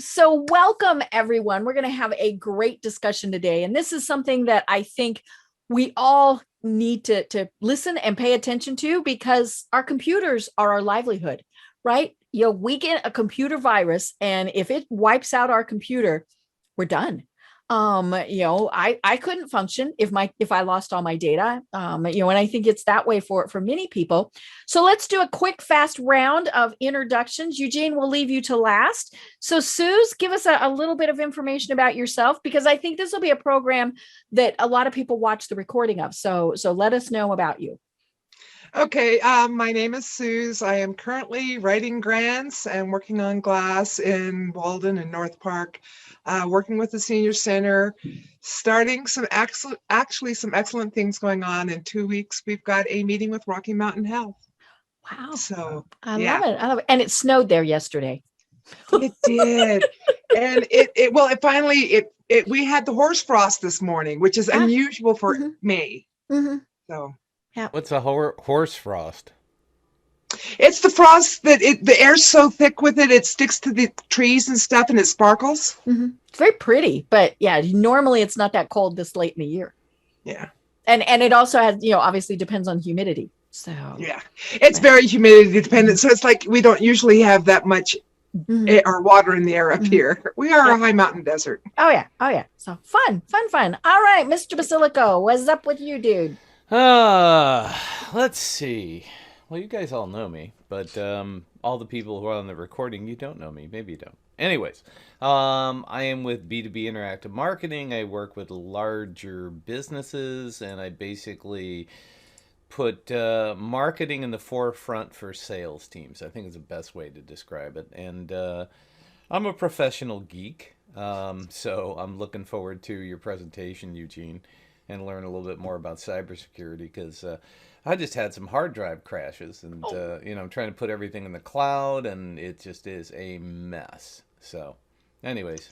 So, welcome everyone. We're going to have a great discussion today. And this is something that I think we all need to listen and pay attention to because our computers are our livelihood, right? We get a computer virus, and if it wipes out our computer, we're done. I couldn't function if I lost all my data. And I think it's that way for many people. So let's do a quick, fast round of introductions. Eugene, will leave you to last. So, Suze, give us a little bit of information about yourself, because I think this will be a program that a lot of people watch the recording of. So let us know about you. Okay, my name is Suze. I am currently writing grants and working on glass in Walden and North Park, working with the Senior Center, starting some excellent things going on. In 2 weeks, we've got a meeting with Rocky Mountain Health. Wow. So, I yeah. love it. I love it. And it snowed there yesterday. It did. And it finally, we had the horse frost this morning, which is unusual for May. Mm-hmm. So. Yeah. What's a horse frost? It's the frost that the air's so thick with it, it sticks to the trees and stuff and it sparkles. Mm-hmm. It's very pretty, but yeah, normally it's not that cold this late in the year. Yeah. And it also has, obviously depends on humidity. So yeah, it's very humidity dependent. So it's like we don't usually have that much air or water in the air up here. We are a high mountain desert. Oh yeah. So fun. All right, Mr. Basilico, what's up with you, dude? Let's see. Well, you guys all know me, but all the people who are on the recording, you don't know me. Maybe you don't. Anyways, I am with B2B Interactive Marketing. I work with larger businesses, and I basically put marketing in the forefront for sales teams. I think is the best way to describe it. And I'm a professional geek, so I'm looking forward to your presentation, Eugene, and learn a little bit more about cybersecurity, because I just had some hard drive crashes, and I'm trying to put everything in the cloud, and it just is a mess. So, anyways,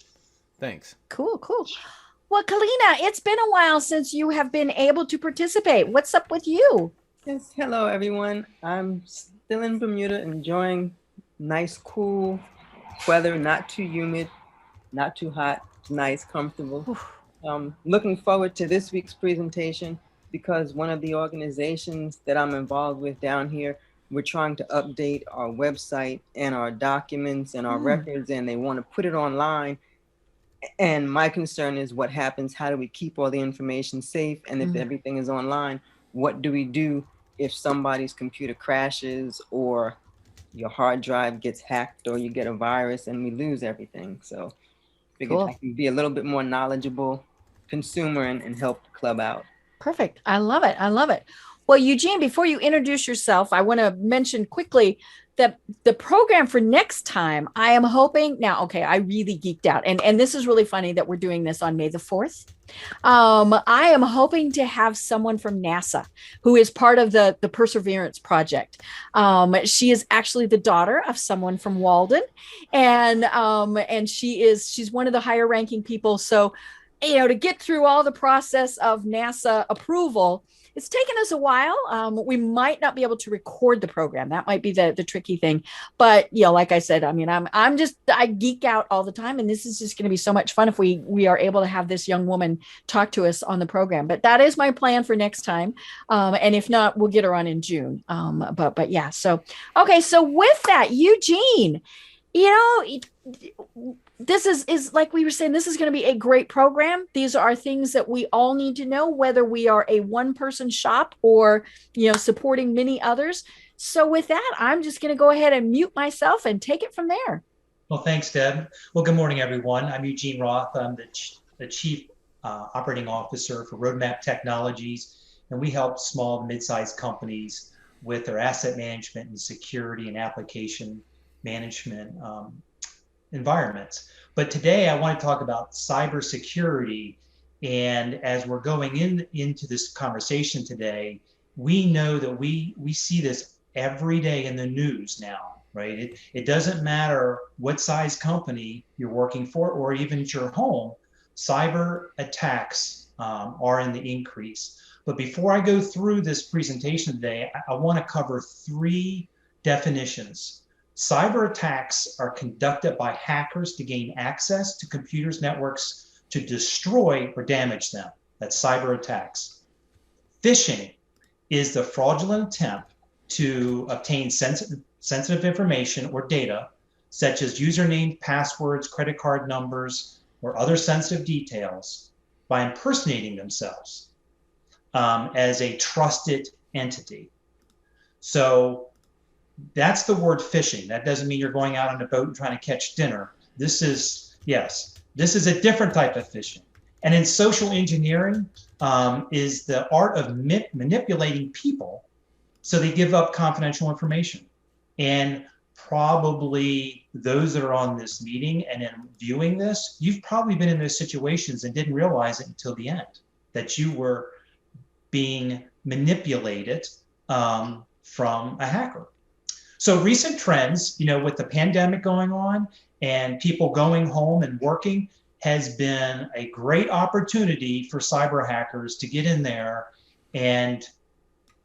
thanks. Cool. Well, Kalina, it's been a while since you have been able to participate. What's up with you? Yes, hello everyone. I'm still in Bermuda, enjoying nice, cool weather, not too humid, not too hot, nice, comfortable. Looking forward to this week's presentation because one of the organizations that I'm involved with down here, we're trying to update our website and our documents and our records, and they want to put it online. And my concern is what happens, how do we keep all the information safe? And if everything is online, what do we do if somebody's computer crashes or your hard drive gets hacked or you get a virus and we lose everything? So figured I can be a little bit more knowledgeable consumer and help the club out. Perfect. I love it. Well, Eugene, before you introduce yourself, I want to mention quickly that the program for next time, I am hoping now, okay, I really geeked out. And this is really funny that we're doing this on May the 4th. I am hoping to have someone from NASA who is part of the Perseverance Project. She is actually the daughter of someone from Walden, and she's one of the higher ranking people. So, to get through all the process of NASA approval, it's taken us a while. We might not be able to record the program. That might be the tricky thing. But like I said, I mean, I geek out all the time, and this is just going to be so much fun if we are able to have this young woman talk to us on the program. But that is my plan for next time. And if not, we'll get her on in June. But yeah. So okay. So with that, Eugene, this is like we were saying, this is going to be a great program. These are things that we all need to know, whether we are a one-person shop or supporting many others. So with that, I'm just going to go ahead and mute myself and take it from there. Well, thanks, Deb. Well, good morning, everyone. I'm Eugene Roth. I'm the Chief Operating Officer for Roadmap Technologies, and we help small and mid-sized companies with their asset management and security and application management environments. But today I want to talk about cybersecurity. And as we're going into this conversation today, we know that we see this every day in the news now, right? It doesn't matter what size company you're working for or even at your home, cyber attacks are in the increase. But before I go through this presentation today, I want to cover three definitions cyber attacks are conducted by hackers to gain access to computers, networks, to destroy or damage them. That's cyber attacks. Phishing is the fraudulent attempt to obtain sensitive information or data, such as username, passwords, credit card numbers, or other sensitive details, by impersonating themselves as a trusted entity. So that's the word phishing. That doesn't mean you're going out on a boat and trying to catch dinner. This is, yes, this is a different type of phishing. And in social engineering is the art of manipulating people so they give up confidential information. And probably those that are on this meeting and in viewing this, you've probably been in those situations and didn't realize it until the end, that you were being manipulated from a hacker. So recent trends, with the pandemic going on and people going home and working, has been a great opportunity for cyber hackers to get in there and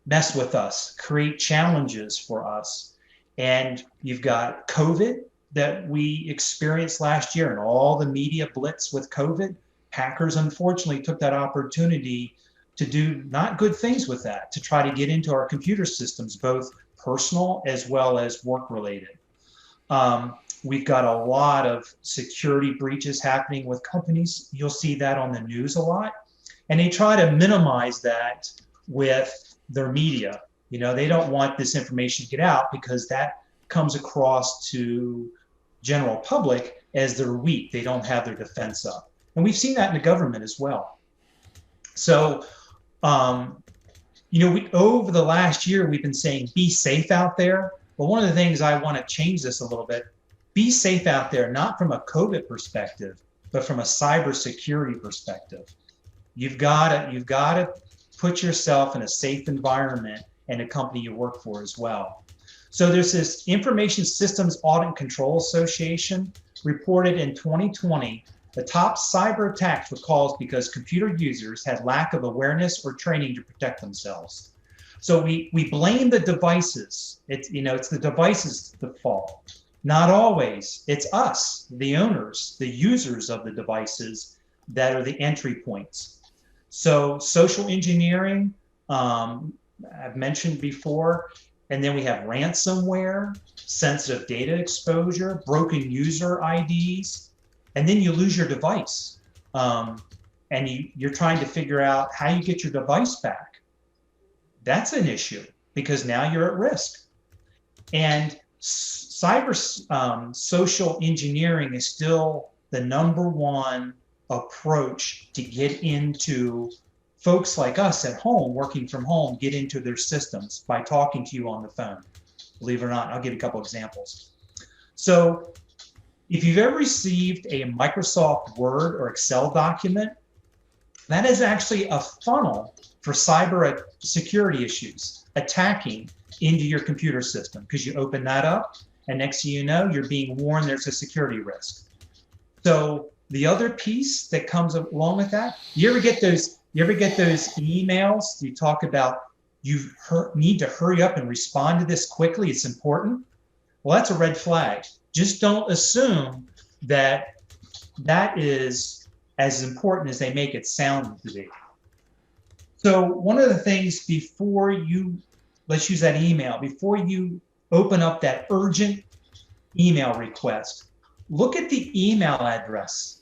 mess with us, create challenges for us. And you've got COVID that we experienced last year and all the media blitz with COVID. Hackers unfortunately took that opportunity to do not good things with that, to try to get into our computer systems, both personal as well as work related. We've got a lot of security breaches happening with companies. You'll see that on the news a lot. And they try to minimize that with their media. They don't want this information to get out because that comes across to general public as they're weak. They don't have their defense up. And we've seen that in the government as well. So, over the last year, we've been saying, be safe out there. But one of the things I want to change this a little bit, be safe out there, not from a COVID perspective, but from a cybersecurity perspective. You've got to put yourself in a safe environment and a company you work for as well. So there's this Information Systems Audit and Control Association reported in 2020, the top cyber attacks were caused because computer users had lack of awareness or training to protect themselves. So we blame the devices. It's the devices' fault. Not always. It's us, the owners, the users of the devices, that are the entry points. So social engineering, I've mentioned before, and then we have ransomware, sensitive data exposure, broken user IDs, and then you lose your device. And you're trying to figure out how you get your device back. That's an issue because now you're at risk. And cyber social engineering is still the #1 approach to get into folks like us at home, working from home, get into their systems by talking to you on the phone. Believe it or not, I'll give you a couple examples. So if you've ever received a Microsoft Word or Excel document, that is actually a funnel for cyber security issues attacking into your computer system, because you open that up and next thing you know, you're being warned there's a security risk. So the other piece that comes along with that, you ever get those emails you talk about, need to hurry up and respond to this quickly, it's important? Well, that's a red flag. Just don't assume that that is as important as they make it sound to be. So one of the things before let's use that email, before you open up that urgent email request, look at the email address.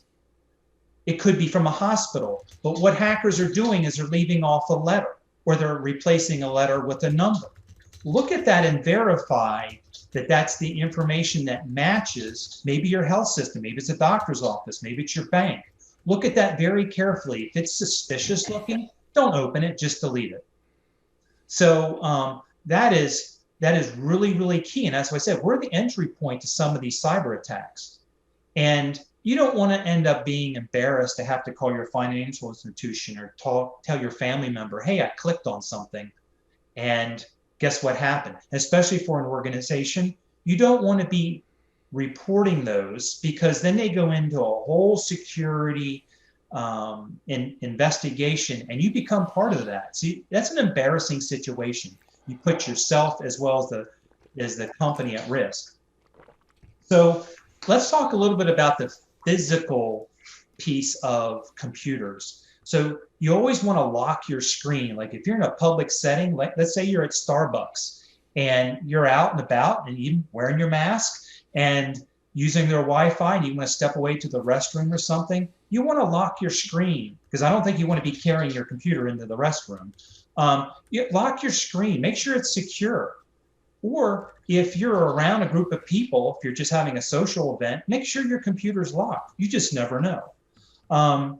It could be from a hospital, but what hackers are doing is they're leaving off a letter, or they're replacing a letter with a number. Look at that and verify that that's the information that matches maybe your health system, maybe it's a doctor's office, maybe it's your bank. Look at that very carefully. If it's suspicious looking, don't open it, just delete it. So that is really, really key. And as I said, we're the entry point to some of these cyber attacks. And you don't want to end up being embarrassed to have to call your financial institution or tell your family member, hey, I clicked on something and guess what happened? Especially for an organization, you don't want to be reporting those, because then they go into a whole security investigation and you become part of that. See, that's an embarrassing situation. You put yourself as well as the company at risk. So let's talk a little bit about the physical piece of computers. So you always want to lock your screen. Like if you're in a public setting, like let's say you're at Starbucks and you're out and about and even wearing your mask and using their Wi-Fi and you want to step away to the restroom or something, you want to lock your screen because I don't think you want to be carrying your computer into the restroom. You lock your screen, make sure it's secure. Or if you're around a group of people, if you're just having a social event, make sure your computer's locked. You just never know.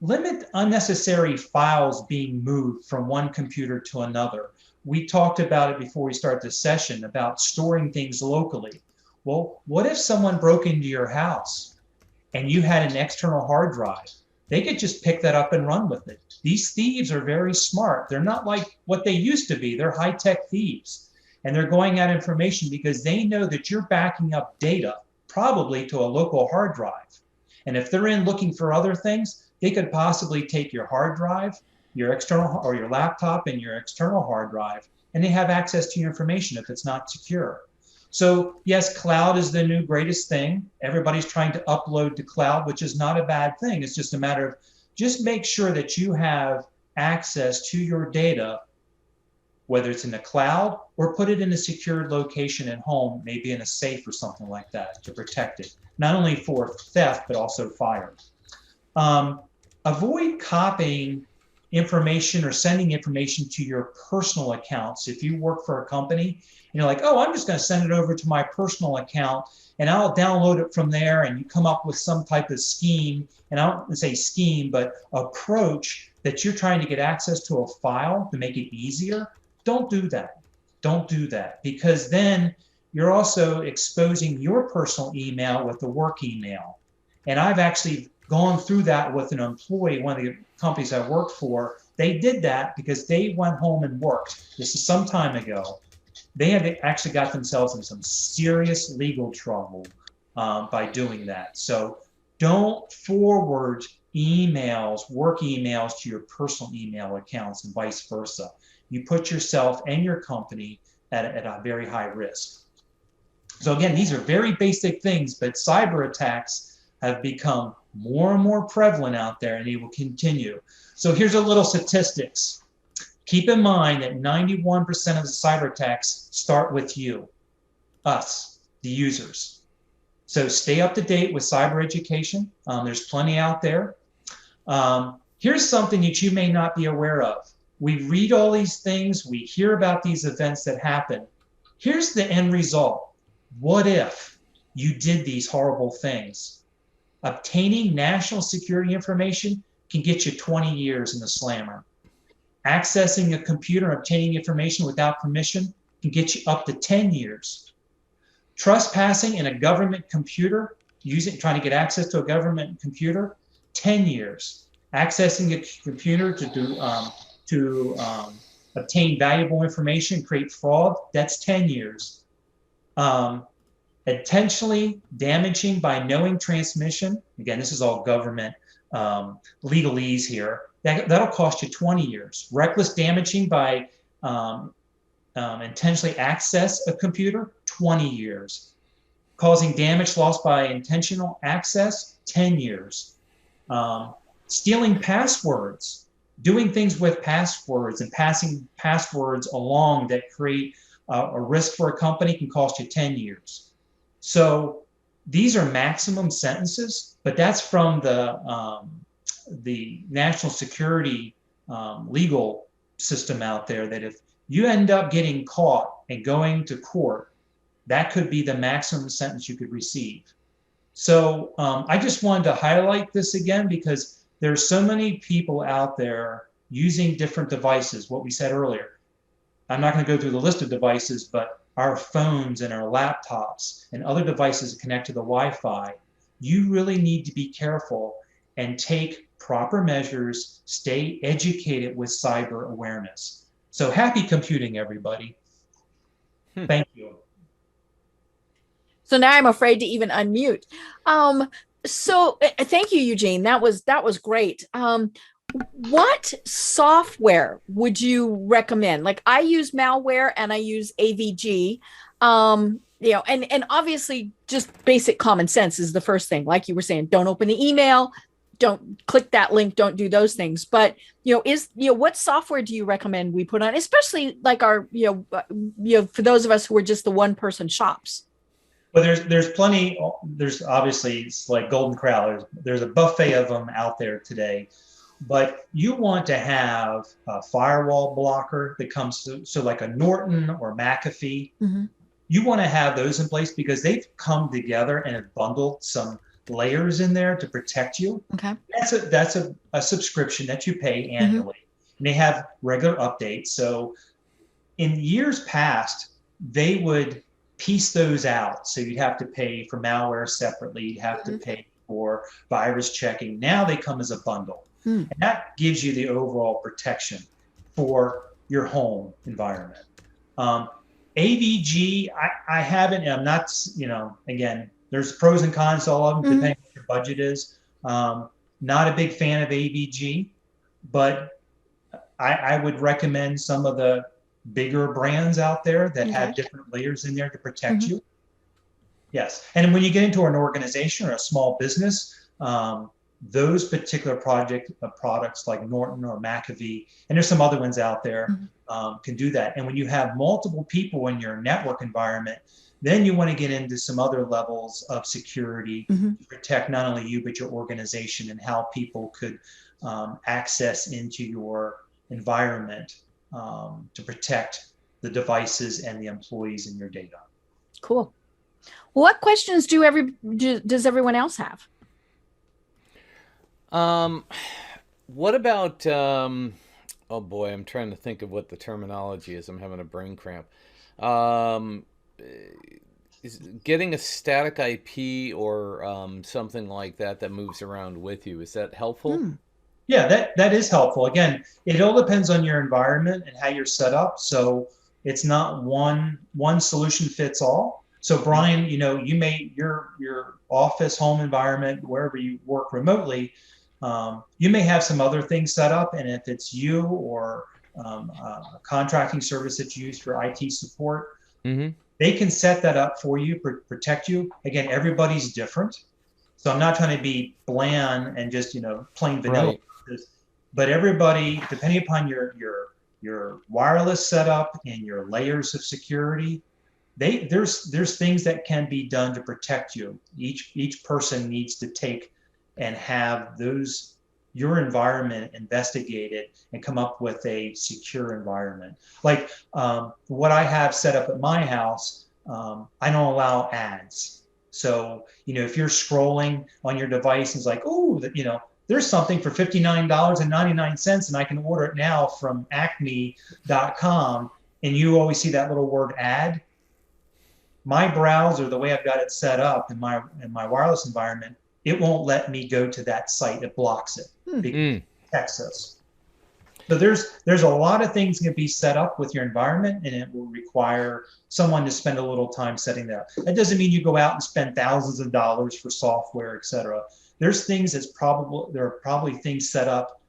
Limit unnecessary files being moved from one computer to another. We talked about it before we start this session about storing things locally. Well, what if someone broke into your house and you had an external hard drive? They could just pick that up and run with it. These thieves are very smart. They're not like what they used to be. They're high-tech thieves. And they're going at information because they know that you're backing up data, probably to a local hard drive. And if they're in looking for other things, they could possibly take your hard drive, your external or your laptop and your external hard drive, and they have access to your information if it's not secure. So yes, cloud is the new greatest thing. Everybody's trying to upload to cloud, which is not a bad thing. It's just a matter of just make sure that you have access to your data, whether it's in the cloud or put it in a secured location at home, maybe in a safe or something like that to protect it, not only for theft, but also fire. Avoid copying information or sending information to your personal accounts. If you work for a company and you're like, oh, I'm just going to send it over to my personal account and I'll download it from there, and you come up with some type of scheme, and I don't want to say scheme, but approach that you're trying to get access to a file to make it easier, don't do that. Don't do that, because then you're also exposing your personal email with the work email. And I've actually gone through that with an employee, one of the companies I worked for. They did that because they went home and worked. This is some time ago. They had actually got themselves in some serious legal trouble by doing that. So don't forward emails, work emails to your personal email accounts and vice versa. You put yourself and your company at a very high risk. So again, these are very basic things, but cyber attacks have become more and more prevalent out there, and they will continue. So here's a little statistics. Keep in mind that 91% of the cyber attacks start with you, us, the users. So stay up to date with cyber education. There's plenty out there. Here's something that you may not be aware of. We read all these things, we hear about these events that happen. Here's the end result. What if you did these horrible things? Obtaining national security information can get you 20 years in the slammer. Accessing a computer and obtaining information without permission can get you up to 10 years. Trespassing in a government computer, trying to get access to a government computer, 10 years. Accessing a computer to obtain valuable information, create fraud, that's 10 years. Intentionally damaging by knowing transmission, again, this is all government legalese here, that'll cost you 20 years. Reckless damaging by intentionally access a computer, 20 years. Causing damage lost by intentional access, 10 years. Stealing passwords, doing things with passwords and passing passwords along that create a risk for a company can cost you 10 years. So these are maximum sentences, but that's from the national security legal system out there, that if you end up getting caught and going to court, that could be the maximum sentence you could receive. So I just wanted to highlight this again because there's so many people out there using different devices, what we said earlier. I'm not going to go through the list of devices, but our phones and our laptops and other devices that connect to the Wi-Fi, you really need to be careful and take proper measures, stay educated with cyber awareness. So happy computing, everybody. Thank you. So now I'm afraid to even unmute. So thank you, Eugene. That was great. What software would you recommend? Like I use malware and I use AVG. And obviously just basic common sense is the first thing. Like you were saying, don't open the email, don't click that link, don't do those things. But what software do you recommend we put on, especially like our for those of us who are just the one person shops? Well, there's plenty. There's obviously, it's like Golden Corral. There's a buffet of them out there today, but you want to have a firewall blocker that comes so like a Norton or McAfee. Mm-hmm. You want to have those in place because they've come together and have bundled some layers in there to protect you. Okay. That's a subscription that you pay annually. Mm-hmm. And they have regular updates. So in years past, they would piece those out. So you'd have to pay for malware separately. You'd have to pay for virus checking. Now they come as a bundle. And that gives you the overall protection for your home environment. AVG, I haven't, I'm not, again, there's pros and cons to all of them, depending what your budget is. Not a big fan of AVG, but I would recommend some of the bigger brands out there that have different layers in there to protect you. Yes. And when you get into an organization or a small business, those particular products like Norton or McAfee, and there's some other ones out there, can do that. And when you have multiple people in your network environment, then you want to get into some other levels of security to protect not only you, but your organization and how people could access into your environment to protect the devices and the employees in your data. Cool. Well, what questions does everyone else have? What about, oh boy, I'm trying to think of what the terminology is. I'm having a brain cramp. Is getting a static IP or something like that moves around with you, is that helpful? Yeah, that is helpful. Again, it all depends on your environment and how you're set up. So it's not one solution fits all. So Brian, you may your office, home environment, wherever you work remotely, you may have some other things set up, and if it's you or a contracting service that you use for IT support, they can set that up for you, protect you. Again, everybody's different, so I'm not trying to be bland and just plain vanilla. Right. But everybody, depending upon your wireless setup and your layers of security, there's things that can be done to protect you. Each person needs to take and have your environment investigated and come up with a secure environment. Like what I have set up at my house, I don't allow ads. So, if you're scrolling on your device and it's like, oh, there's something for $59.99 and I can order it now from acme.com, and you always see that little word ad. My browser, the way I've got it set up in my wireless environment, it won't let me go to that site. It blocks it because it protects us. So there's a lot of things that can be set up with your environment, and it will require someone to spend a little time setting that up. That doesn't mean you go out and spend thousands of dollars for software, et cetera. There's things there are probably things set up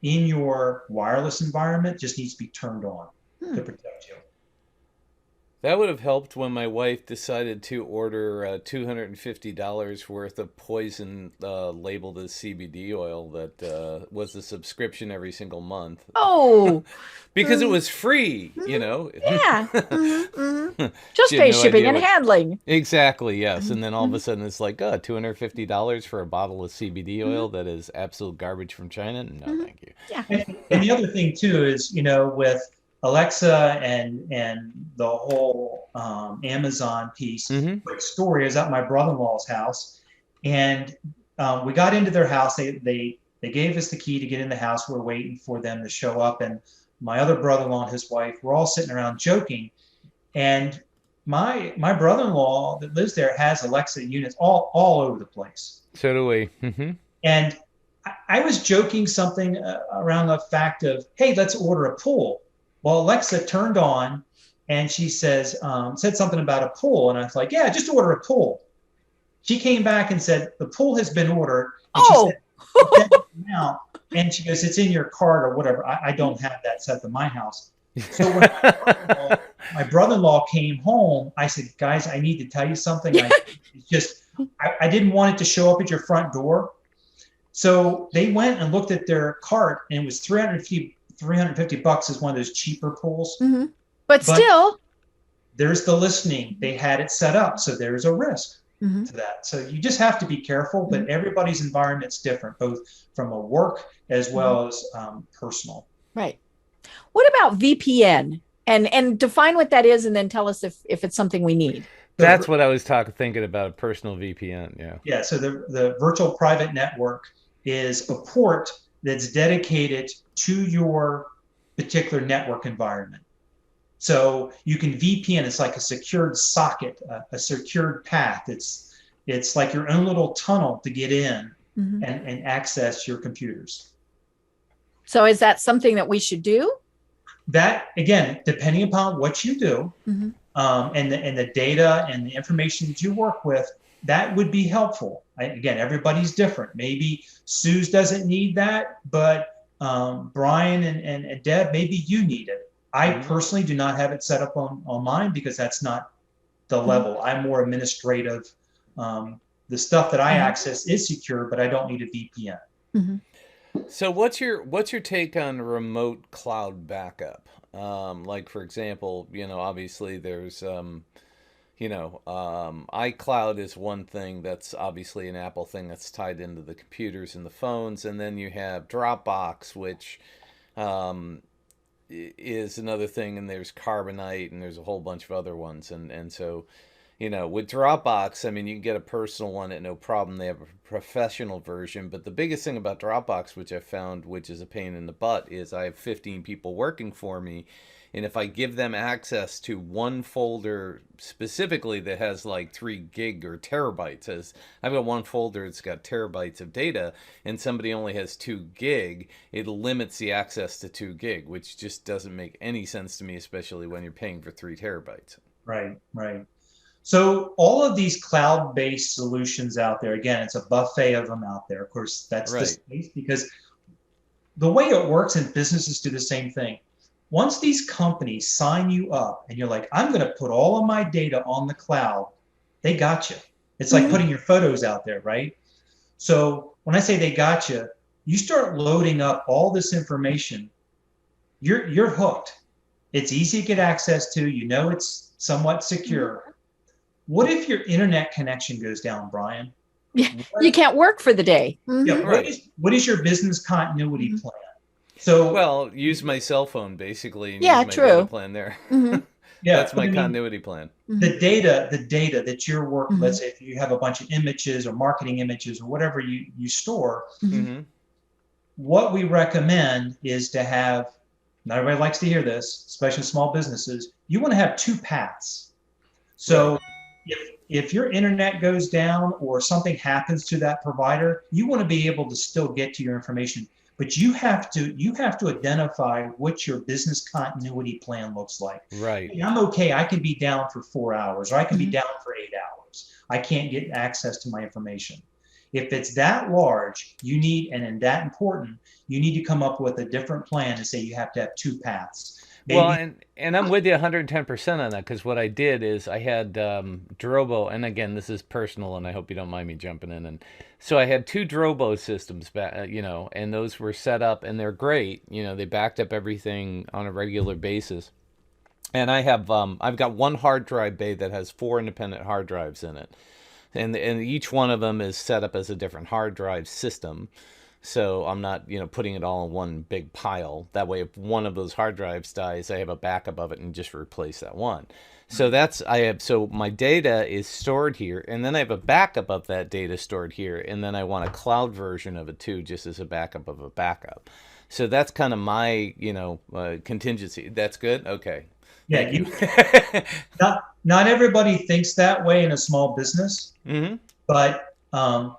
in your wireless environment, just needs to be turned on to protect you. That would have helped when my wife decided to order $250 worth of poison labeled as CBD oil that was a subscription every single month. Oh! Because it was free, Yeah. Just pay shipping and handling. Exactly, yes. And then all of a sudden it's like, $250 for a bottle of CBD oil that is absolute garbage from China? No, thank you. Yeah. And the other thing, too, is, with Alexa and the whole Amazon piece. Quick story, is at my brother-in-law's house, and we got into their house. They gave us the key to get in the house. We're waiting for them to show up, and my other brother-in-law and his wife were all sitting around joking. And my brother-in-law that lives there has Alexa units all over the place. So do we. And I was joking something around the fact of, hey, let's order a pool. Well, Alexa turned on and she said something about a pool. And I was like, yeah, just order a pool. She came back and said, the pool has been ordered. And she said, and she goes, it's in your cart or whatever. I don't have that set up in my house. So when my brother-in-law came home. I said, guys, I need to tell you something. It's just, I didn't want it to show up at your front door. So they went and looked at their cart, and it was $350 is one of those cheaper pools. Mm-hmm. But still, there's the listening. They had it set up, so there's a risk to that. So you just have to be careful, but everybody's environment's different, both from a work as well as personal. Right. What about VPN? And define what that is, and then tell us if it's something we need. That's what I was thinking about, a personal VPN. Yeah. Yeah. So the virtual private network is a port that's dedicated to your particular network environment. So you can VPN. It's like a secured socket, a secured path. It's like your own little tunnel to get in and access your computers. So is that something that we should do? That, again, depending upon what you do, and the data and the information that you work with, that would be helpful. Again, everybody's different. Maybe Suze doesn't need that, but Brian and Deb, maybe you need it. I personally do not have it set up on mine because that's not the level. I'm more administrative. The stuff that I access is secure, but I don't need a VPN. So what's your take on remote cloud backup? Like, for example, obviously there's, iCloud is one thing that's obviously an Apple thing that's tied into the computers and the phones. And then you have Dropbox, which is another thing. And there's Carbonite, and there's a whole bunch of other ones. And so, with Dropbox, I mean, you can get a personal one at no problem. They have a professional version. But the biggest thing about Dropbox, which I found, which is a pain in the butt, is I have 15 people working for me. And if I give them access to one folder specifically that has like 3 gig or terabytes, as I've got one folder that's got terabytes of data, and somebody only has 2 gig, it limits the access to 2 gig, which just doesn't make any sense to me, especially when you're paying for 3 terabytes. Right. So all of these cloud-based solutions out there, again, it's a buffet of them out there. Of course, that's the space, because the way it works, and businesses do the same thing. Once these companies sign you up and you're like, I'm going to put all of my data on the cloud, they got you. It's like putting your photos out there, right? So when I say they got you, you start loading up all this information, you're hooked. It's easy to get access to, it's somewhat secure. What if your internet connection goes down, Brian? You can't work for the day. Yeah, what is your business continuity plan? So, use my cell phone basically. And use my data plan there. That's my continuity plan. The data that you're working, let's say if you have a bunch of images or marketing images or whatever you store, what we recommend is to have, not everybody likes to hear this, especially small businesses, you want to have 2 paths. So if your internet goes down or something happens to that provider, you want to be able to still get to your information. But you have to identify what your business continuity plan looks like. Right. I'm okay. I can be down for 4 hours, or I can be down for 8 hours. I can't get access to my information. If it's that large, and that important, you need to come up with a different plan and say you have to have 2 paths. Maybe. Well, and I'm with you 110% on that, because what I did is I had Drobo, and again, this is personal, and I hope you don't mind me jumping in. And so I had 2 Drobo systems, and those were set up, and they're great. They backed up everything on a regular basis. And I have I've got one hard drive bay that has 4 independent hard drives in it, and each one of them is set up as a different hard drive system. So I'm not, putting it all in one big pile. That way, if one of those hard drives dies, I have a backup of it and just replace that one. So so my data is stored here, and then I have a backup of that data stored here, and then I want a cloud version of it too, just as a backup of a backup. So that's kind of my, contingency. That's good? Okay. Yeah. Not everybody thinks that way in a small business, but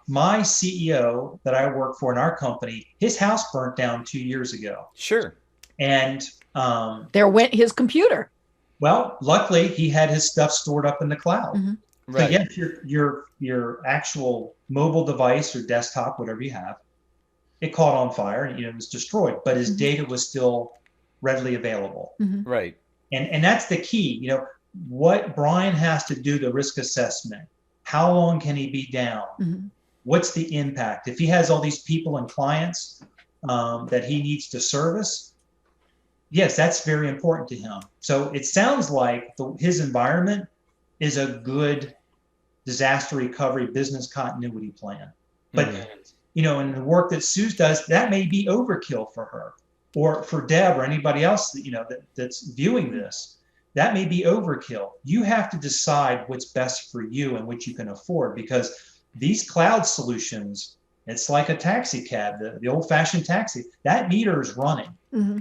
my CEO that I work for in our company, his house burnt down 2 years ago. Sure. And there went his computer. Well, luckily he had his stuff stored up in the cloud. Right. So yes, your actual mobile device or desktop, whatever you have, it caught on fire and it was destroyed, but his data was still readily available. Right. And that's the key. What Brian has to do the risk assessment. How long can he be down? Mm-hmm. What's the impact? If he has all these people and clients that he needs to service, yes, that's very important to him. So it sounds like his environment is a good disaster recovery business continuity plan. But, in the work that Suze does, that may be overkill for her, or for Deb or anybody else that's viewing this. That may be overkill. You have to decide what's best for you and what you can afford, because these cloud solutions, it's like a taxi cab, the old-fashioned taxi. That meter is running. Mm-hmm.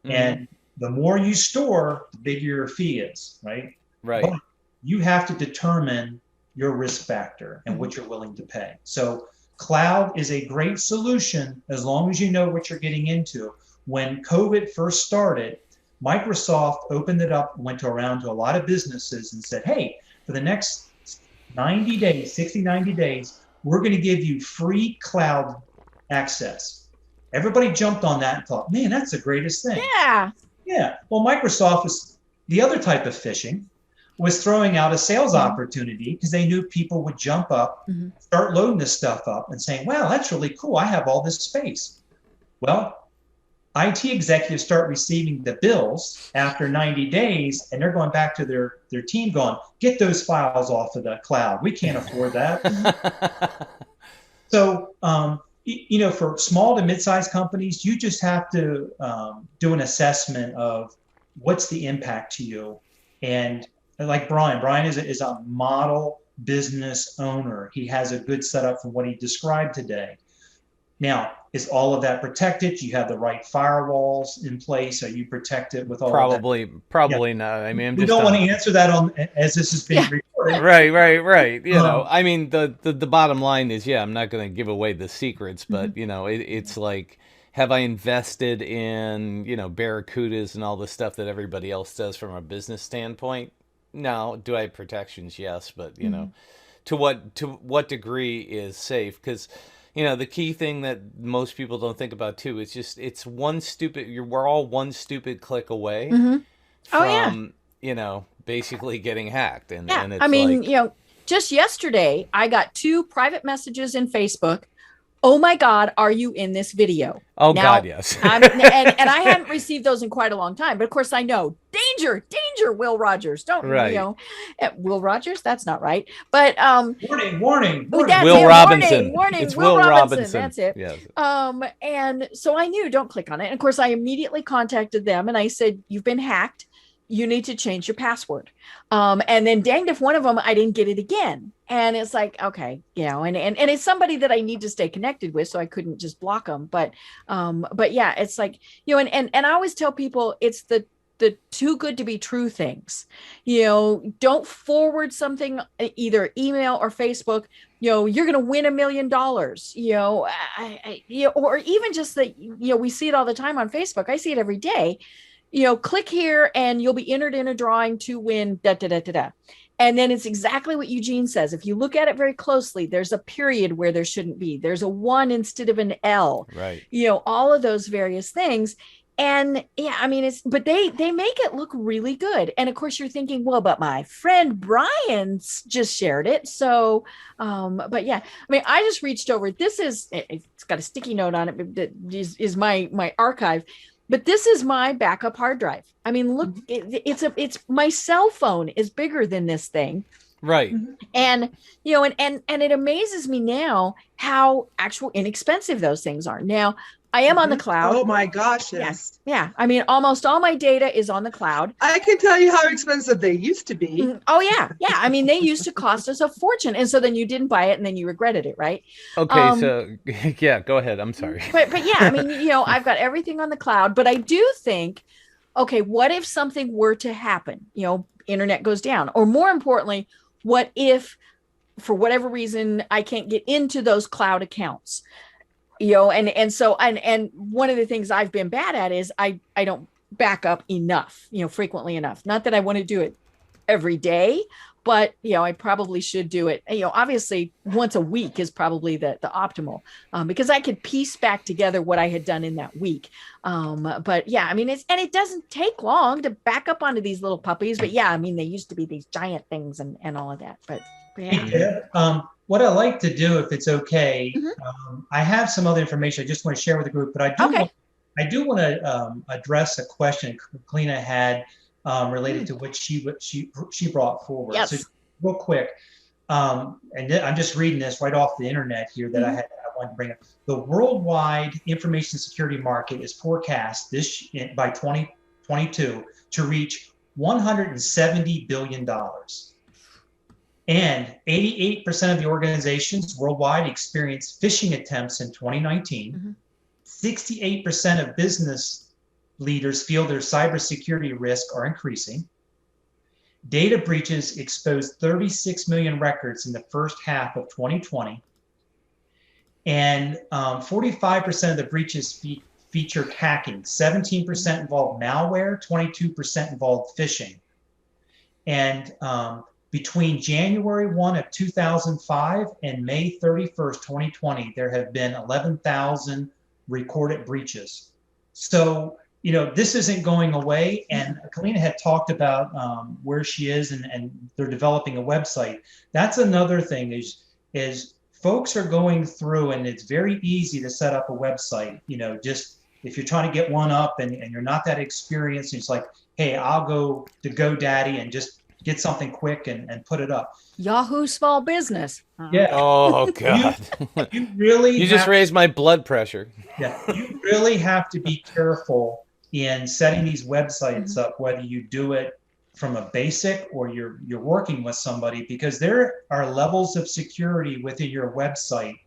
And the more you store, the bigger your fee is, right? Right. But you have to determine your risk factor and what you're willing to pay. So cloud is a great solution as long as you know what you're getting into. When COVID first started, Microsoft opened it up, went around to a lot of businesses and said, hey, for the next 90 days, 60, 90 days, we're going to give you free cloud access. Everybody jumped on that and thought, man, that's the greatest thing. Yeah. Yeah. Well, Microsoft was the other type of phishing, was throwing out a sales opportunity because they knew people would jump up, start loading this stuff up and saying, wow, that's really cool. I have all this space. Well, IT executives start receiving the bills after 90 days, and they're going back to their team going, get those files off of the cloud. We can't afford that. So, for small to mid-sized companies, you just have to do an assessment of what's the impact to you. And like Brian is a model business owner. He has a good setup from what he described today. Now, is all of that protected? Do you have the right firewalls in place? Are you protected with all of that? Probably not. I mean, we don't want to answer that as this is being recorded. Right. I mean, the bottom line is, I'm not going to give away the secrets, but it's like, have I invested in, Barracudas and all the stuff that everybody else does from a business standpoint? No. Do I have protections? Yes, but to what degree is safe? Because the key thing that most people don't think about too is just we're all one stupid click away from basically getting hacked. And it's I mean, just yesterday I got 2 private messages in Facebook. Oh my God, are you in this video? Oh now, God, yes. and I hadn't received those in quite a long time, but of course I know danger, Will Rogers. Don't Will Rogers? That's not right. But warning. Will Robinson. Warning. It's Will Robinson. That's it. Yes. And so I knew, don't click on it. And of course I immediately contacted them and I said, you've been hacked. You need to change your password. And then danged if one of them, I didn't get it again. And it's like, okay, and it's somebody that I need to stay connected with. So I couldn't just block them. But yeah, it's like, and I always tell people it's the too good to be true things. Don't forward something, either email or Facebook, you're going to win $1 million, or even just that, we see it all the time on Facebook. I see it every day. Click here and you'll be entered in a drawing to win da da da da da. And then it's exactly what Eugene says. If you look at it very closely, there's a period where there shouldn't be. There's a 1 instead of an L. Right. All of those various things. And I mean, but they make it look really good. And of course you're thinking, well, but my friend Brian's just shared it. So, but yeah, I mean, I just reached over. It's got a sticky note on it. That is my archive. But this is my backup hard drive. I mean, look, it's my cell phone is bigger than this thing. Right. And, and it amazes me now how actual inexpensive those things are. Now, I am on the cloud. Oh my gosh, yes. Yeah. I mean, almost all my data is on the cloud. I can tell you how expensive they used to be. Oh yeah. Yeah. I mean, they used to cost us a fortune. And so then you didn't buy it and then you regretted it, right? Okay, so yeah, go ahead. I'm sorry. But yeah, I mean, I've got everything on the cloud, but I do think, okay, what if something were to happen? Internet goes down, or more importantly, what if for whatever reason I can't get into those cloud accounts? So one of the things I've been bad at is I don't back up enough, frequently enough. Not that I want to do it every day, but I probably should do it. Obviously once a week is probably the optimal, because I could piece back together what I had done in that week. But yeah, I mean, it doesn't take long to back up onto these little puppies. But yeah, I mean, they used to be these giant things and all of that. But Hey, yeah. Deb, what I like to do, if it's okay, Mhm. I have some other information I just want to share with the group, but Okay. I do want to address a question Kalina had related Mm. to what she brought forward. So Yes. real quick, I'm just reading this right off the internet here that Mhm. I wanted to bring up. The worldwide information security market is forecast by 2022 to reach $170 billion. And 88% of the organizations worldwide experienced phishing attempts in 2019. Mhm. 68% of business leaders feel their cybersecurity risks are increasing. Data breaches exposed 36 million records in the first half of 2020. And 45% of the breaches featured hacking. 17% involved malware, 22% involved phishing. And between January 1 of 2005 and May 31st, 2020, there have been 11,000 recorded breaches. So, this isn't going away. And Kalina had talked about where she is, and they're developing a website. That's another thing is folks are going through, and it's very easy to set up a website. Just if you're trying to get one up and you're not that experienced, it's like, hey, I'll go to GoDaddy and just get something quick and put it up. Yahoo Small Business. Yeah. Oh God. You really You just have, raised my blood pressure. yeah, you really have to be careful in setting these websites up, whether you do it from a basic or you're working with somebody, because there are levels of security within your website.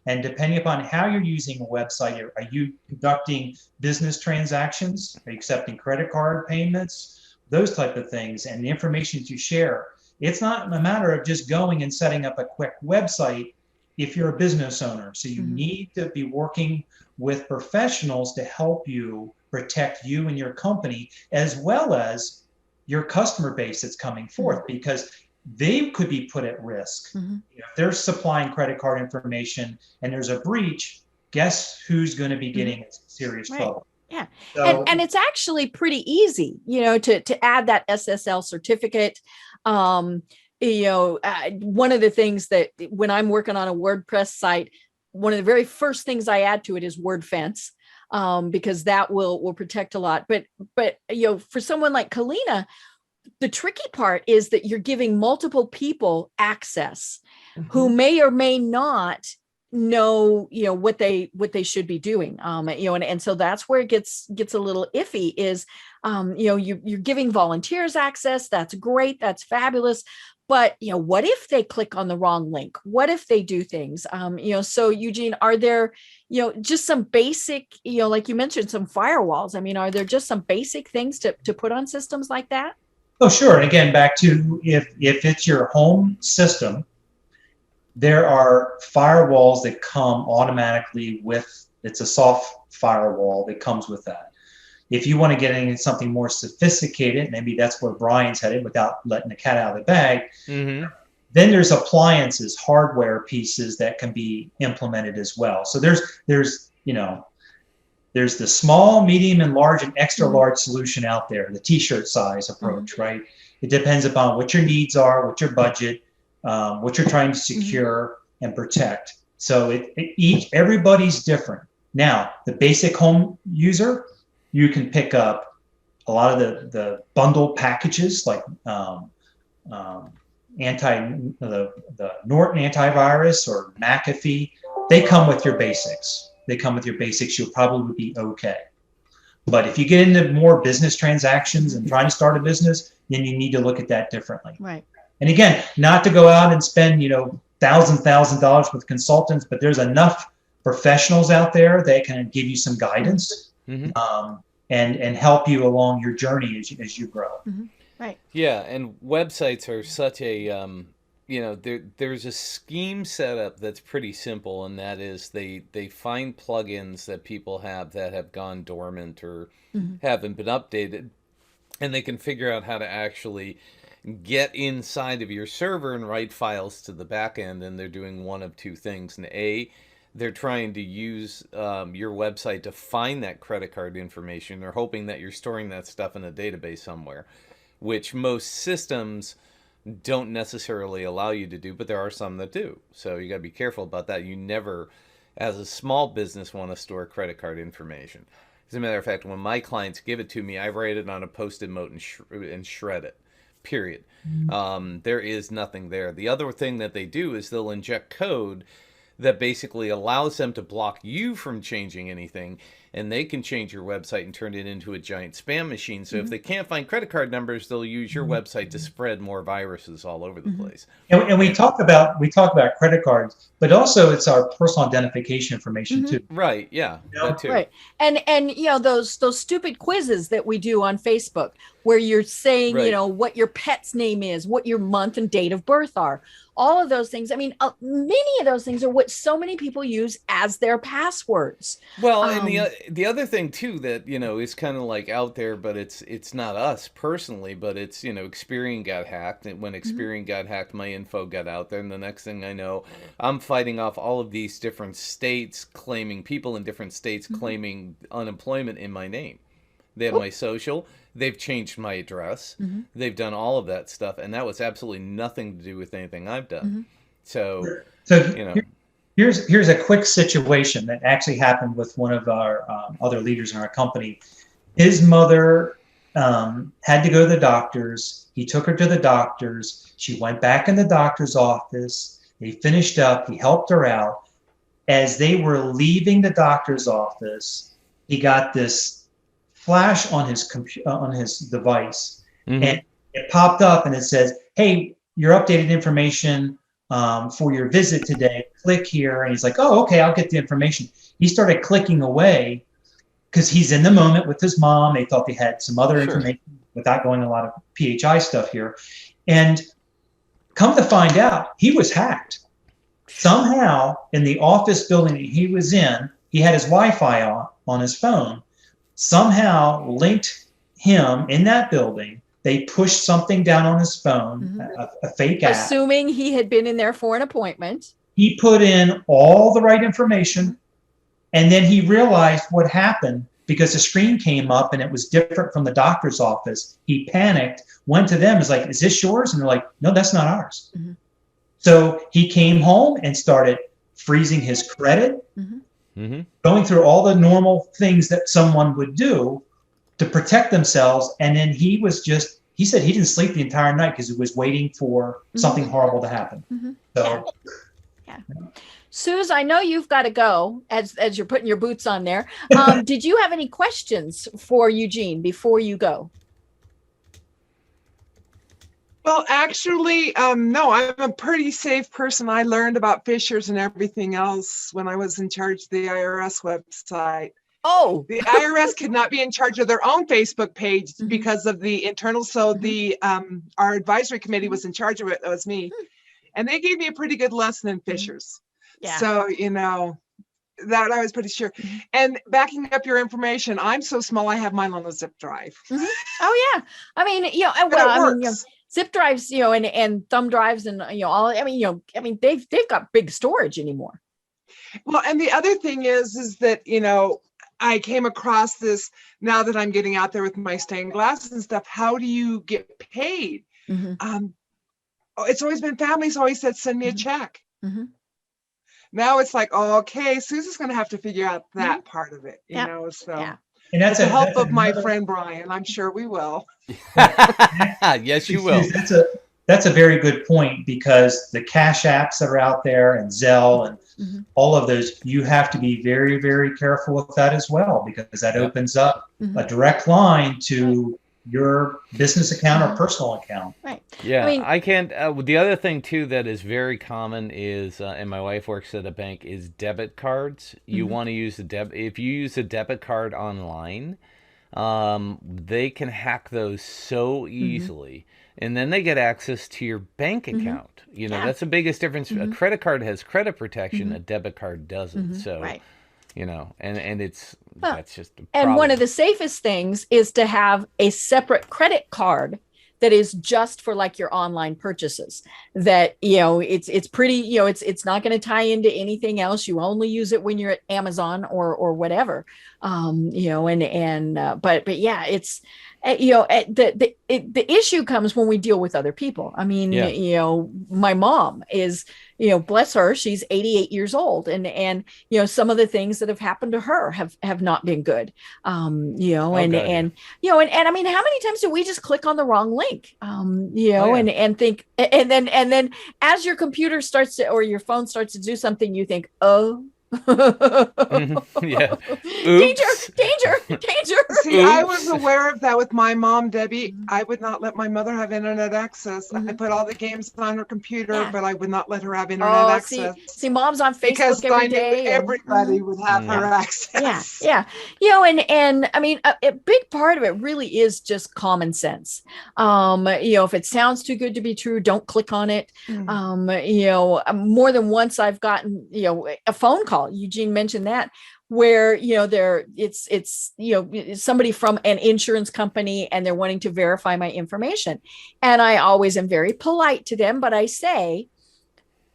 And depending upon how you're using a website, are you conducting business transactions? Are you accepting credit card payments? Those type of things, and the information you share. It's not a matter of just going and setting up a quick website if you're a business owner. So you need to be working with professionals to help you protect you and your company, as well as your customer base that's coming forth, because they could be put at risk. If they're supplying credit card information and there's a breach, guess who's going to be getting in serious trouble? Yeah. So, And it's actually pretty easy, to add that SSL certificate. One of the things that when I'm working on a WordPress site, one of the very first things I add to it is Wordfence, because that will protect a lot. But for someone like Kalina, the tricky part is that you're giving multiple people access who may or may not know what they should be doing, and so that's where it gets a little iffy is you're giving volunteers access. That's great, that's fabulous, but what if they click on the wrong link? What if they do things? So Eugene, are there just some basic, like you mentioned, some firewalls? I mean, are there just some basic things to put on systems like that? oh, sure. And again, back to if it's your home system, there are firewalls that come automatically with, it's a soft firewall that comes with that. If you want to get into something more sophisticated, maybe that's where Brian's headed without letting the cat out of the bag. Then there's appliances, hardware pieces that can be implemented as well. So there's the small, medium, and large and extra large solution out there, the t-shirt size approach, right? It depends upon what your needs are, what your budget, what you're trying to secure and protect. So everybody's different. Now, the basic home user, you can pick up a lot of the bundled packages like the Norton antivirus or McAfee. They come with your basics. You'll probably be okay. But if you get into more business transactions and trying to start a business, then you need to look at that differently. Right. And again, not to go out and spend, $1,000s with consultants, but there's enough professionals out there that can give you some guidance and help you along your journey as you grow. Right. Yeah, and websites are such a there's a scheme setup that's pretty simple, and that is they find plugins that people have that have gone dormant or haven't been updated, and they can figure out how to actually get inside of your server and write files to the back end, and they're doing one of two things. And they're trying to use your website to find that credit card information. They're hoping that you're storing that stuff in a database somewhere, which most systems don't necessarily allow you to do, but there are some that do. So you got to be careful about that. You never, as a small business, want to store credit card information. As a matter of fact, when my clients give it to me, I write it on a Post-it note and shred it. Period. There is nothing there. The other thing that they do is they'll inject code that basically allows them to block you from changing anything, and they can change your website and turn it into a giant spam machine. So if they can't find credit card numbers, they'll use your website to spread more viruses all over the place. And we talk about credit cards, but also it's our personal identification information too. Right. Yeah. That too. Right. And you know, those stupid quizzes that we do on Facebook where you're saying, you know, what your pet's name is, what your month and date of birth are. All of those things. I mean, many of those things are what so many people use as their passwords. Well, and the other thing too that, you know, is kind of like out there, but it's not us personally, but it's, you know, Experian got hacked. And when Experian got hacked, my info got out there, and the next thing I know, I'm fighting off all of these different states claiming, people in different states claiming unemployment in my name. They have my social. They've changed my address. They've done all of that stuff, and that was absolutely nothing to do with anything I've done. So you know, here's a quick situation that actually happened with one of our other leaders in our company. His mother had to go to the doctors. He took her to the doctors. She went back in the doctor's office. They finished up. He helped her out. As they were leaving the doctor's office, he got this flash on his device, and it popped up and it says, "Hey, your updated information for your visit today. Click here." And he's like, "Oh, okay, I'll get the information." He started clicking away because he's in the moment with his mom. They thought they had some other information without going a lot of PHI stuff here, and come to find out, he was hacked. Somehow in the office building that he was in, he had his Wi-Fi on his phone. Somehow linked him in that building. They pushed something down on his phone, a fake app. Assuming he had been in there for an appointment. He put in all the right information, and then he realized what happened because the screen came up and it was different from the doctor's office. He panicked, went to them, was like, "Is this yours?" And they're like, "No, that's not ours." So he came home and started freezing his credit, going through all the normal things that someone would do to protect themselves. And then he said he didn't sleep the entire night because he was waiting for something horrible to happen. So, yeah. Suze, I know you've got to go as you're putting your boots on there. Did you have any questions for Eugene before you go? Well, actually, no, I'm a pretty safe person. I learned about phishers and everything else when I was in charge of the IRS website. Oh, the IRS could not be in charge of their own Facebook page because of the internal. So the our advisory committee was in charge of it. That was me. And they gave me a pretty good lesson in phishers. Yeah. So, you know, that I was pretty sure. And backing up your information, I'm so small, I have mine on a zip drive. Oh, yeah. I mean, you know, well, I mean, you know, zip drives, you know, and thumb drives and, you know, all, I mean, they've got big storage anymore. Well, and the other thing is that, you know, I came across this now that I'm getting out there with my stained glass and stuff. How do you get paid? It's always been families always said, send me a check. Now it's like, oh, okay, Susie's going to have to figure out that part of it, you know, so. Yeah. And that's with the help of my friend Brian, I'm sure we will. Yes, you will. That's a very good point, because the cash apps that are out there and Zelle and all of those, you have to be very, very careful with that as well, because that opens up a direct line to your business account or personal account. Right. Yeah, I mean, I can't. The other thing too that is very common is, and my wife works at a bank, is debit cards. You want to use the debit. If you use a debit card online, they can hack those so easily, and then they get access to your bank account. You know, that's the biggest difference. A credit card has credit protection. A debit card doesn't. So. Right. You know, and it's, that's just a problem. And one of the safest things is to have a separate credit card that is just for like your online purchases, that it's pretty, it's not going to tie into anything else. You only use it when you're at Amazon or whatever. But yeah, it's the issue comes when we deal with other people. I mean, Yeah. my mom is, bless her, she's 88 years old, and some of the things that have happened to her have not been good. Oh, And God, yeah. and I mean, how many times do we just click on the wrong link? Oh, yeah. And think, and then as your computer starts to, or your phone starts to do something, you think, oh. Yeah. Danger, Oops. danger, danger. See, I Oops. was aware of that with my mom, Debbie. I would not let my mother have internet access. I Mhm. put all the games on her computer, Yeah. but I would not let her have internet Oh, access see, mom's on because Facebook every I knew day, and everybody would have Mm. her yeah, access. yeah. And I mean, a big part of it really is just common sense. If it sounds too good to be true, don't click on it. More than once I've gotten, a phone call. Eugene mentioned that, where it's somebody from an insurance company, and they're wanting to verify my information, and I always am very polite to them, but I say,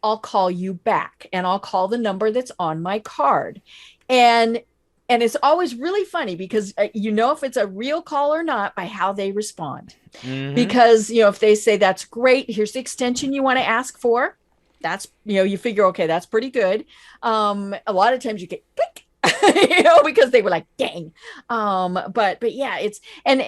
I'll call you back, and I'll call the number that's on my card. And it's always really funny because if it's a real call or not by how they respond. Mm-hmm. Because if they say, that's great, here's the extension you want to ask for, that's, you figure, okay, that's pretty good. A lot of times you get click, because they were like, dang. But yeah, it's, and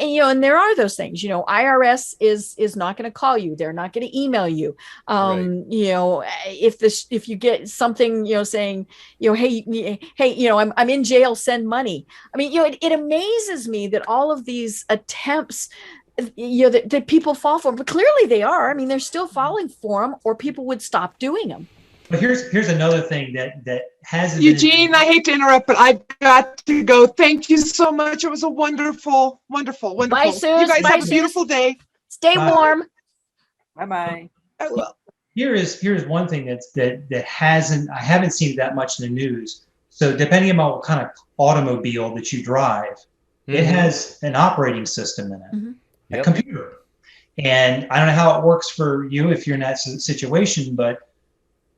there are those things, IRS is not going to call you. They're not going to email you. Right. If you get something, saying, hey, I'm in jail, send money. I mean, it amazes me that all of these attempts, that people fall for, but clearly they are. I mean, they're still falling for them, or people would stop doing them. But here's another thing that hasn't Eugene, been. I hate to interrupt, but I've got to go. Thank you so much. It was a wonderful, wonderful, Bye, wonderful. Suze. You guys Bye, have a Suze. beautiful day. Stay Bye. warm. Bye bye. I will. Here's one thing that I haven't seen that much in the news. So depending on what kind of automobile that you drive, it has an operating system in it, a Yep. computer. And I don't know how it works for you if you're in that situation, but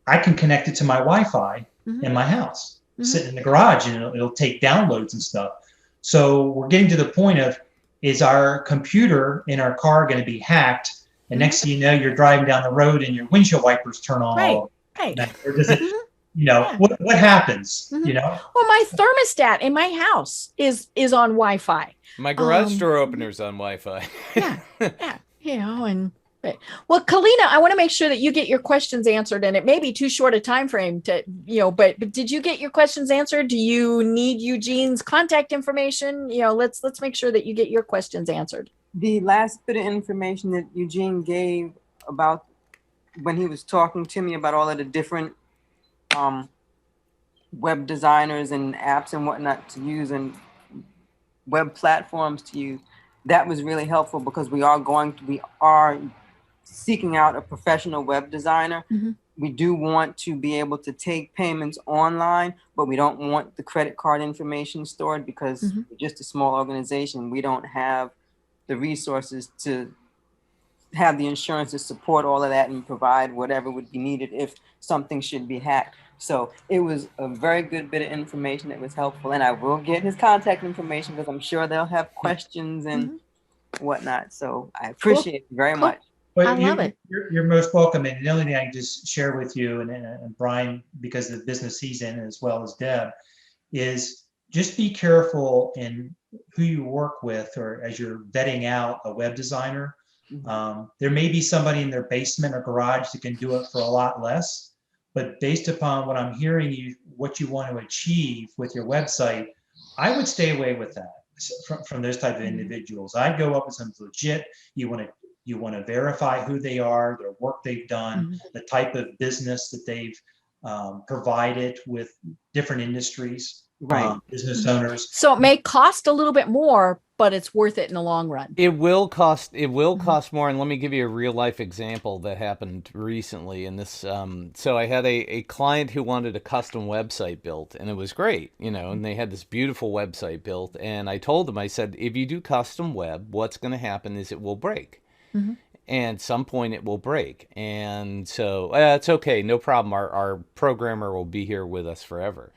I can connect it to my Wi-Fi in my house, sit in the garage, and it'll take downloads and stuff. So we're getting to the point of, is our computer in our car going to be hacked? And next thing you know, you're driving down the road and your windshield wipers turn on. Right, all right. or does it, Yeah. what happens? Well, my thermostat in my house is on Wi-Fi. My garage door opener's on Wi-Fi. Yeah, well, Kalina, I want to make sure that you get your questions answered, and it may be too short a time frame to, but did you get your questions answered? Do you need Eugene's contact information? Let's make sure that you get your questions answered. The last bit of information that Eugene gave about when he was talking to me about all of the different web designers and apps and whatnot to use, and web platforms to use, that was really helpful, because we are seeking out a professional web designer. We do want to be able to take payments online, but we don't want the credit card information stored, because we're just a small organization. We don't have the resources to have the insurance to support all of that and provide whatever would be needed if something should be hacked. So it was a very good bit of information that was helpful, and I will get his contact information, because I'm sure they'll have questions and whatnot. So I appreciate it very much. But I love it. You're most welcome. And the only thing I can just share with you and Brian, because of the business he's in, as well as Deb, is just be careful in who you work with, or as you're vetting out a web designer. There may be somebody in their basement or garage that can do it for a lot less, but based upon what I'm hearing what you want to achieve with your website, I would stay away with that from those type of individuals. I'd go up with something legit. You want to verify who they are, their work they've done, the type of business that they've provided with different industries, business owners. So it may cost a little bit more, but it's worth it in the long run. It will cost more, and let me give you a real life example that happened recently. In this, so I had a client who wanted a custom website built, and it was great, and they had this beautiful website built. And I told them, I said, if you do custom web, what's going to happen is it will break. And some point it will break. And so it's okay, no problem. Our programmer will be here with us forever.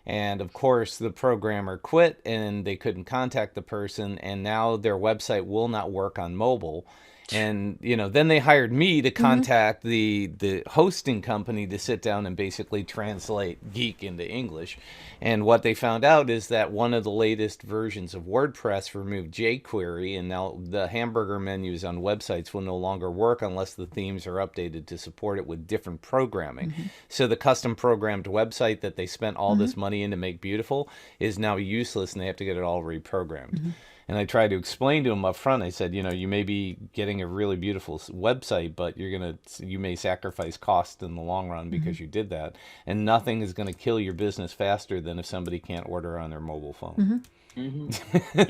And of course, the programmer quit and they couldn't contact the person. And now their website will not work on mobile. And, then they hired me to contact the hosting company to sit down and basically translate geek into English. And what they found out is that one of the latest versions of WordPress removed jQuery, and now the hamburger menus on websites will no longer work unless the themes are updated to support it with different programming. So the custom programmed website that they spent all this money in to make beautiful is now useless, and they have to get it all reprogrammed. And I tried to explain to him up front. I said, you may be getting a really beautiful website, but you may sacrifice cost in the long run because you did that. And nothing is going to kill your business faster than if somebody can't order on their mobile phone.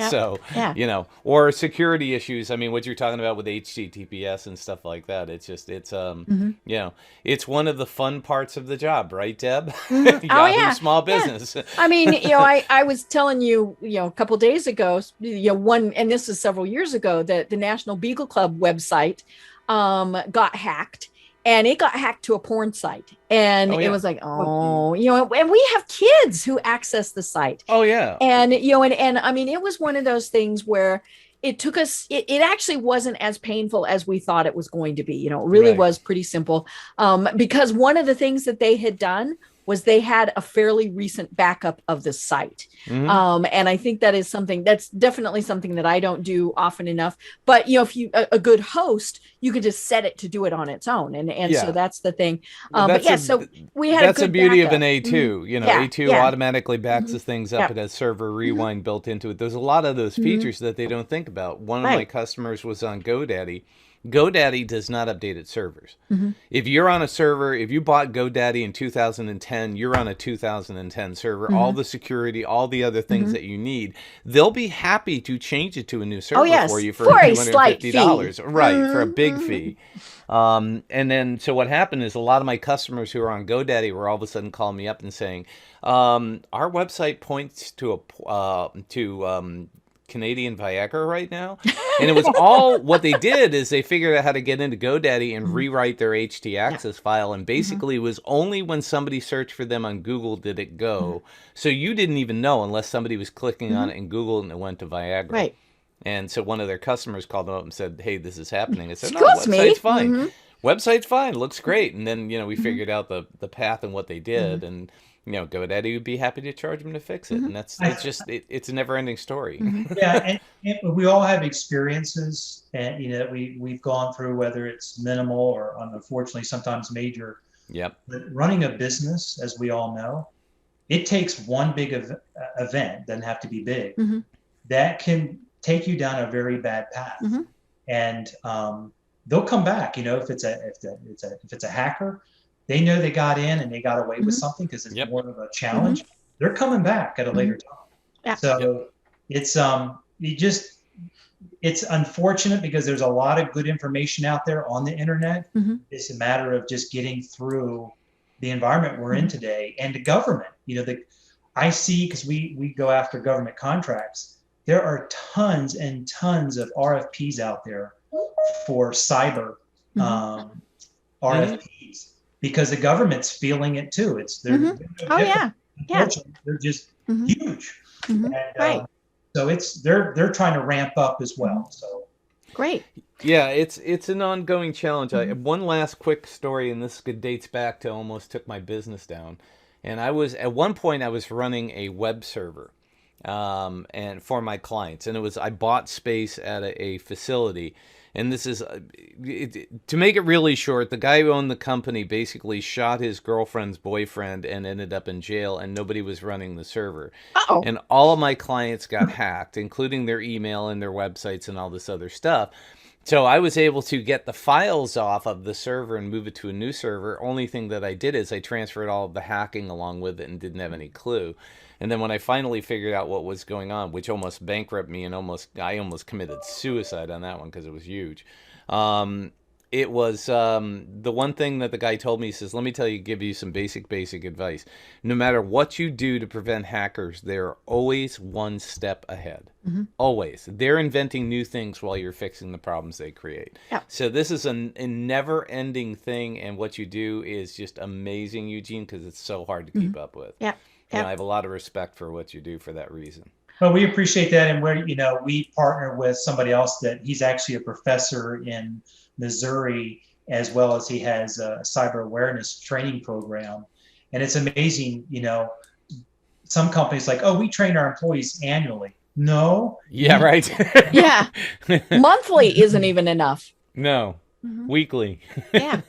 So, or security issues. I mean, what you're talking about with HTTPS and stuff like that, it's one of the fun parts of the job, right, Deb? Yahoo Small Business. I mean, I was telling you, a couple days ago, and this is several years ago, that the National Beagle Club website got hacked. And it got hacked to a porn site. And it was like, and we have kids who access the site. Oh, yeah. And, and I mean, it was one of those things where it took us, it actually wasn't as painful as we thought it was going to be. It really was pretty simple. Because one of the things that they had done was they had a fairly recent backup of the site. And I think that is that's definitely something that I don't do often enough. But, if you, a good host, you could just set it to do it on its own. And so that's the thing. So we had that's a good the beauty backup. of an A2. A2 automatically backs the things up. It has server rewind built into it. There's a lot of those features that they don't think about. One of my customers was on GoDaddy. GoDaddy does not update its servers. If you're on a server, if you bought GoDaddy in 2010, you're on a 2010 server. All the security, all the other things that you need, they'll be happy to change it to a new server for you for $250. Right, for a big fee. And then, so what happened is a lot of my customers who are on GoDaddy were all of a sudden calling me up and saying, our website points to Canadian Viagra right now. And it was all what they did is they figured out how to get into GoDaddy and rewrite their htaccess file. And basically it was only when somebody searched for them on Google did it go. So you didn't even know unless somebody was clicking on it in Google and it went to Viagra. Right. And so one of their customers called them up and said, hey, this is happening. I said, no, Excuse website's me. fine. Website's fine. Looks great. And then, we figured out the path and what they did. And GoDaddy would be happy to charge them to fix it. And it's a never ending story. Yeah. And we all have experiences and, that we've gone through, whether it's minimal or unfortunately sometimes major. Yep. But running a business, as we all know, it takes one big event, doesn't have to be big, that can take you down a very bad path. And they'll come back, if it's a hacker, they know they got in and they got away with something because it's more of a challenge. They're coming back at a later time. Yeah. So it's it's unfortunate because there's a lot of good information out there on the internet. It's a matter of just getting through the environment we're in today. And the government, I see, because we go after government contracts, there are tons and tons of RFPs out there for cyber RFPs. Because the government's feeling it too. They're just huge. And, so they're trying to ramp up as well. So great. Yeah, it's an ongoing challenge. One last quick story, and this dates back to almost took my business down. And at one point I was running a web server, and for my clients, and I bought space at a facility. And this is, to make it really short, the guy who owned the company basically shot his girlfriend's boyfriend and ended up in jail, and nobody was running the server. Uh-oh. And all of my clients got hacked, including their email and their websites and all this other stuff. So I was able to get the files off of the server and move it to a new server. Only thing that I did is I transferred all of the hacking along with it and didn't have any clue. And then when I finally figured out what was going on, which almost bankrupted me and I almost committed suicide on that one because it was huge. it was the one thing that the guy told me. He says, let me give you some basic advice. No matter what you do to prevent hackers, they're always one step ahead. Always. They're inventing new things while you're fixing the problems they create. Yeah. So this is a never-ending thing, and what you do is just amazing, Eugene, because it's so hard to keep up with. Yeah. You know, I have a lot of respect for what you do for that reason. Well, we appreciate that, and we partner with somebody else that he's actually a professor in Missouri, as well as he has a cyber awareness training program. And it's amazing, some companies like, oh, we train our employees annually. No. Yeah, right. Yeah. Monthly isn't even enough. No. Weekly. Yeah.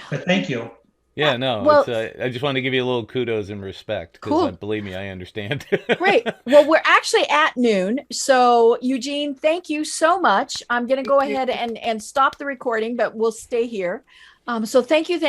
But thank you. Yeah, no. Well, I just wanted to give you a little kudos and respect, because cool. Believe me, I understand. Great. Well, we're actually at noon. So Eugene, thank you so much. I'm going to go ahead and stop the recording, but we'll stay here. So thank you.